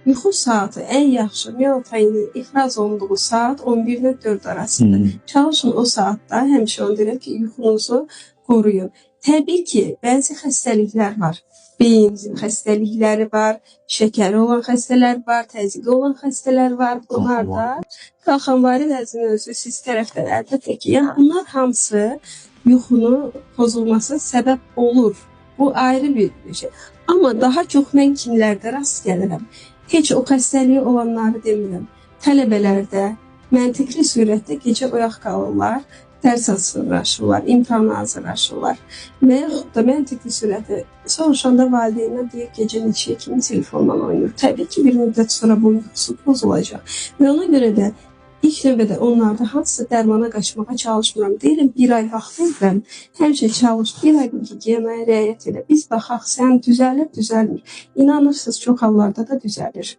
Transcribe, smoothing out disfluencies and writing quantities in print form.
Yuxu saatı ən yaxşı melatonin ifraz olunduğu saat 11-dən 4 arasıdır. Çalışın o saatda həmişə onu deyirəm ki, yuxunuzu qoruyun. Təbii ki, bəzi xəstəliklər var. Beyin xəstəlikləri var, şəkəri olan xəstələr var, təzyiqi olan xəstələr var. Bunlar da qalxanvari vəzin özü siz tərəfdən əlbəttə ki, yəni bunlar hamısı yuxunun pozulmasına səbəb olur. Bu ayrı bir şey. Amma daha çox mən kimlərdə rast gəlirəm? Heç o xəstəliyi olanları demirəm. Tələbələrdə məntiqli surətdə gecə oyaq qalırlar, dərs hazırlaşırlar, imtahana hazırlaşırlar. Və yaxud da məntiqli surətdə soruşanda valideynlər deyir gecə neçəyə kimi telefonla oynayır. Təbii ki, bir müddət sonra bu yuxusu pozulacaq. Və ona görə də İlk növbədə onlarda hansısa dərmana qaçmağa çalışmıram. Deyirəm, bir ay vaxt verirəm, həmişə çalış, bir ay gigiyenaya riayət elə. Biz baxaq, sən düzəlir, düzəlmir. İnanırsınız, çox hallarda da düzəlir.